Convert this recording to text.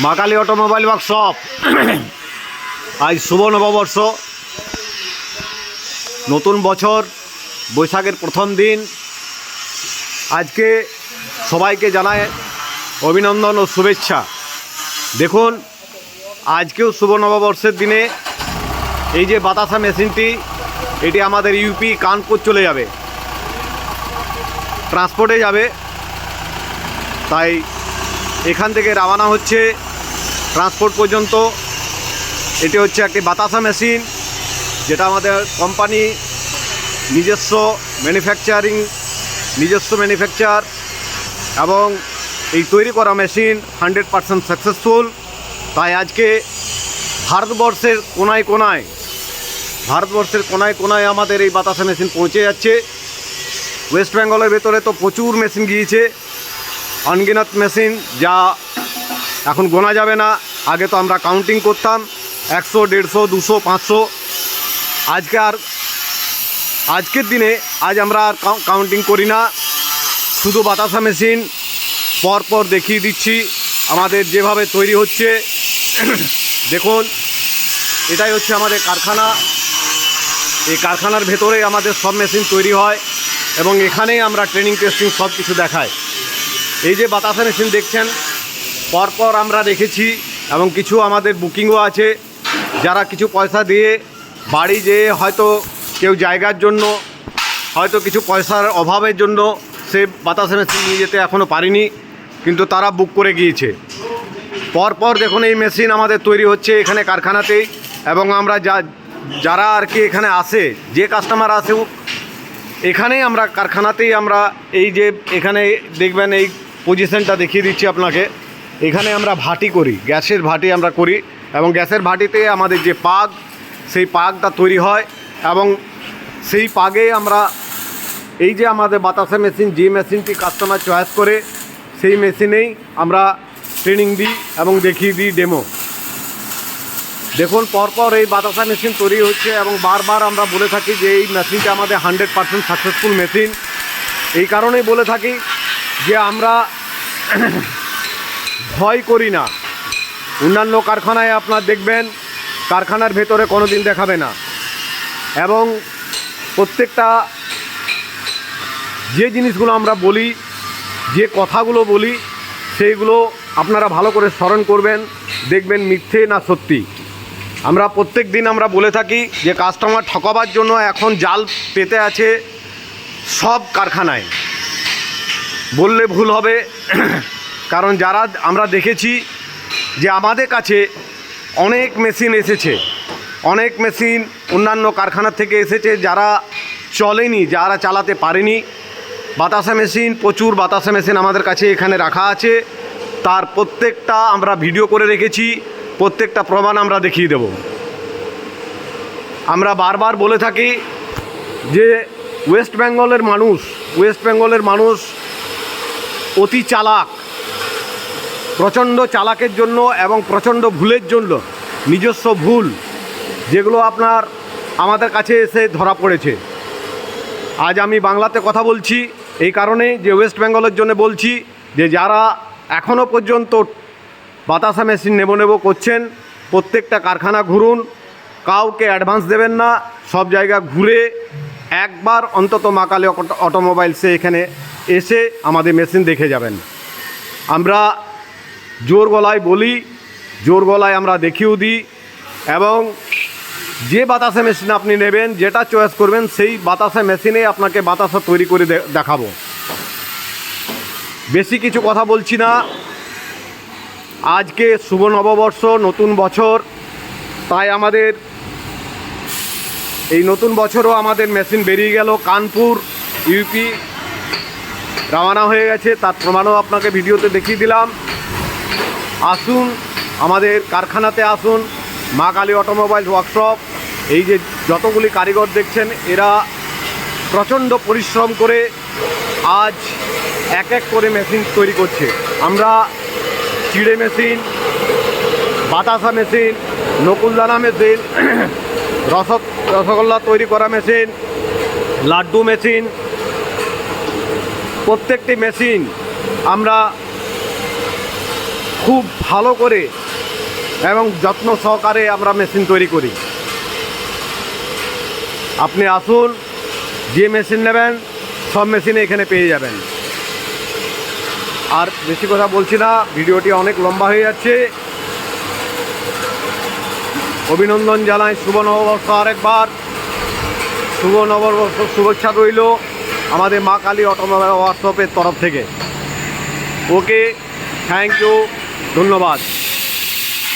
মা Kali automobile workshop. আজ শুভ নববর্ষ, নতুন বছর, বৈশাখের প্রথম দিন। আজকে সবাইকে জানায় অভিনন্দন ও শুভেচ্ছা। দেখুন, আজকেও শুভ নববর্ষের দিনে এই যে বাতাসা মেশিনটি, এটি আমাদের ইউপি কানপুর চলে যাবে, ট্রান্সপোর্টে যাবে। তাই এখান থেকে রওনা হচ্ছে ট্রান্সপোর্ট পর্যন্ত। এটি হচ্ছে একটি বাতাসা মেশিন, যেটা আমাদের কোম্পানি নিজস্ব ম্যানুফ্যাকচার, এবং এই তৈরি করা মেশিন 100% সাকসেসফুল। তাই আজকে ভারতবর্ষের কোনায় কোনায় আমাদের এই বাতাসা মেশিন পৌঁছে যাচ্ছে। ওয়েস্ট বেঙ্গলের ভেতরে তো প্রচুর মেশিন গিয়েছে, অনগিনত মেশিন, যা এখন গোনা যাবে না। আগে তো আমরা কাউন্টিং করতাম 100, 150, 200, 500। আজকের দিনে আমরা আর কাউন্টিং করি না, শুধু বাতাসা মেশিন পরপর দেখিয়ে দিচ্ছি আমাদের যেভাবে তৈরি হচ্ছে। দেখুন, এটাই হচ্ছে আমাদের কারখানা। এই কারখানার ভেতরে আমাদের সব মেশিন তৈরি হয় এবং এখানেই আমরা ট্রেনিং টেস্টিং সব কিছু দেখাই। এই যে বাতাসা মেশিন দেখছেন, পরপর আমরা রেখেছি এবং কিছু আমাদের বুকিংও আছে। যারা কিছু পয়সা দিয়ে বাড়ি যেয়ে হয়তো কেউ জায়গার জন্য, হয়তো কিছু পয়সার অভাবের জন্য সে বাতাসা মেশিন নিয়ে যেতে এখনও পারিনি, কিন্তু তারা বুক করে গিয়েছে। পরপর দেখুন, এই মেশিন আমাদের তৈরি হচ্ছে এখানে কারখানাতেই। এবং আমরা যারা আর কি এখানে আসে, যে কাস্টমার আসে, এখানেই আমরা কারখানাতেই আমরা এই যে এখানে দেখবেন এই পজিশনটা দেখিয়ে দিচ্ছি আপনাকে। এখানে আমরা ভাটি করি, গ্যাসের ভাটি আমরা করি, এবং গ্যাসের ভাটিতে আমাদের যে পাগ, সেই পাগটা তৈরি হয়। এবং সেই পাগে আমরা এই যে আমাদের বাতাসা মেশিন, যে মেশিনটি কাস্টমার চয়েস করে, সেই মেশিনেই আমরা ট্রেনিং দিই এবং দেখিয়ে দিই ডেমো। দেখুন, পরপর এই বাতাসা মেশিন তৈরি হচ্ছে এবং বারবার আমরা বলে থাকি যে এই মেশিনটা আমাদের 100% সাকসেসফুল মেশিন। এই কারণেই বলে থাকি যে আমরা ভয় করি না। অন্যান্য কারখানায় আপনার দেখবেন কারখানার ভেতরে কোনো দিন দেখাবে না, এবং প্রত্যেকটা যে জিনিসগুলো আমরা বলি, যে কথাগুলো বলি, সেইগুলো আপনারা ভালো করে স্মরণ করবেন, দেখবেন মিথ্যে না সত্যি। আমরা প্রত্যেক দিন আমরা বলে থাকি যে কাস্টমার ঠকাবার জন্য এখন জাল পেতে আছে সব কারখানায়। বললে ভুল হবে, কারণ যারা আমরা দেখেছি যে আমাদের কাছে অনেক মেশিন এসেছে, অনেক মেশিন অন্যান্য কারখানা থেকে এসেছে, যারা চলেনি, যারা চালাতে পারেনি। বাতাসা মেশিন, প্রচুর বাতাসা মেশিন আমাদের কাছে এখানে রাখা আছে। তার প্রত্যেকটা আমরা ভিডিও করে রেখেছি, প্রত্যেকটা প্রমাণ আমরা দেখিয়ে দেব। আমরা বারবার বলে থাকি যে ওয়েস্ট বেঙ্গলের মানুষ অতি চালাক, প্রচণ্ড চালাকের জন্য এবং প্রচণ্ড ভুলের জন্য, নিজস্ব ভুল যেগুলো আপনার আমাদের কাছে এসে ধরা পড়েছে। আজ আমি বাংলাতে কথা বলছি এই কারণে যে ওয়েস্ট বেঙ্গলের জন্য বলছি যে যারা এখনও পর্যন্ত বাতাসা মেশিন নেব করছেন, প্রত্যেকটা কারখানা ঘুরুন, কাউকে অ্যাডভান্স দেবেন না, সব জায়গা ঘুরে একবার অন্তত মা কালী অটোমোবাইলসে এখানে এসে আমাদের মেশিন দেখে যাবেন। আমরা জোর গলায় বলি, জোর গলায় আমরা দেখিয়েও দিই, এবং যে বাতাসা মেশিন আপনি নেবেন, যেটা চয়েস করবেন, সেই বাতাসা মেশিনে আপনাকে বাতাসা তৈরি করে দেখাবো। বেশি কিছু কথা বলছি না। আজকে শুভ নববর্ষ, নতুন বছর। তাই আমাদের এই নতুন বছরও আমাদের মেশিন বেরিয়ে গেল, কানপুর ইউপি রওনা হয়ে গেছে। তার প্রমাণও আপনাকে ভিডিওতে দেখিয়ে দিলাম। আসুন, আমাদের কারখানাতে আসুন, মা কালী অটোমোবাইল ওয়ার্কশপ। এই যে যতগুলি কারিগর দেখছেন, এরা প্রচণ্ড পরিশ্রম করে আজ এক এক করে মেশিন তৈরি করছে। আমরা চিড়ে মেশিন, বাতাসা মেশিন, নকুলদানা মেশিন, রসগোল্লা তৈরি করা মেশিন, লাড্ডু মেশিন, প্রত্যেকটি মেশিন আমরা খুব ভালো করে এবং যত্ন সহকারে আমরা মেশিন তৈরি করি। আপনি আসুন, যে মেশিন নেবেন সব মেশিন এখানে পেয়ে যাবেন। আর বেশি কথা বলছি না, ভিডিওটি অনেক লম্বা হয়ে যাচ্ছে। অভিনন্দন জানাই, শুভ নববর্ষ, আরেকবার শুভ নববর্ষ শুভেচ্ছা রইল আমাদের মা কালী অটোমোবাইল ওয়ার্কশপের তরফ থেকে। ওকে, থ্যাংক ইউ, ধন্যবাদ।